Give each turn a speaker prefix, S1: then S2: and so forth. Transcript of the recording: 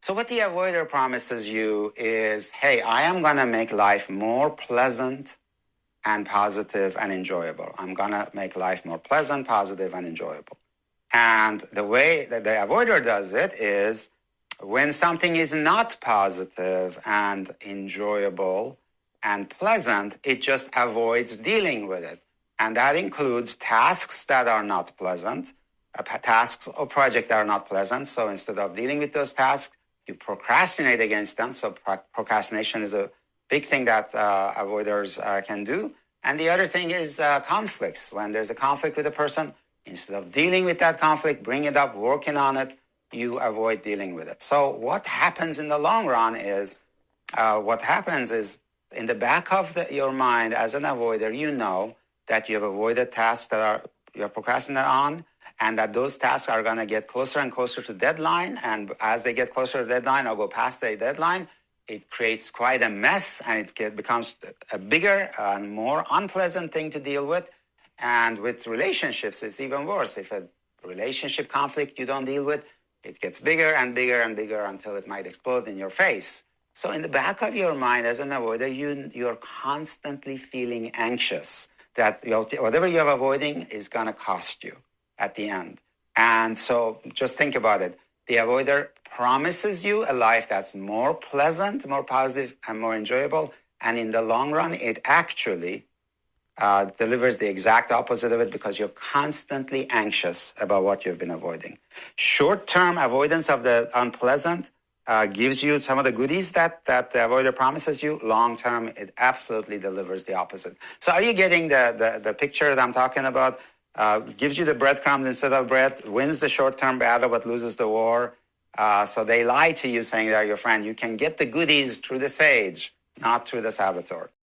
S1: So what the avoider promises you is, hey, I am going to make life more pleasant and positive and enjoyable. I'm going to make life more pleasant, positive, and enjoyable. And the way that the avoider does it is when something is not positive and enjoyable and pleasant, it just avoids dealing with it. And that includes tasks that are not pleasant, tasks or projects that are not pleasant. So instead of dealing with those tasks, you procrastinate against them. So procrastination is a big thing that avoiders can do. And the other thing is conflicts. When there's a conflict with a person, instead of dealing with that conflict, bring it up, working on it, you avoid dealing with it. So what happens in the long run is, in the back of your mind as an avoider, you know that you have avoided tasks that you have procrastinated on, and that those tasks are going to get closer and closer to deadline. And as they get closer to deadline or go past the deadline, it creates quite a mess, and it becomes a bigger and more unpleasant thing to deal with. And with relationships, it's even worse. If a relationship conflict you don't deal with, it gets bigger and bigger and bigger until it might explode in your face. So in the back of your mind as an avoider, you're constantly feeling anxious that whatever you're avoiding is going to cost you at the end. And so just think about it. The avoider promises you a life that's more pleasant, more positive, and more enjoyable. And in the long run, it actually delivers the exact opposite of it, because you're constantly anxious about what you've been avoiding. Short-term avoidance of the unpleasant gives you some of the goodies that the avoider promises you. Long-term, it absolutely delivers the opposite. So are you getting the picture that I'm talking about? Gives you the breadcrumbs instead of bread, wins the short-term battle but loses the war. So they lie to you saying they're your friend. You can get the goodies through the sage, not through the saboteur.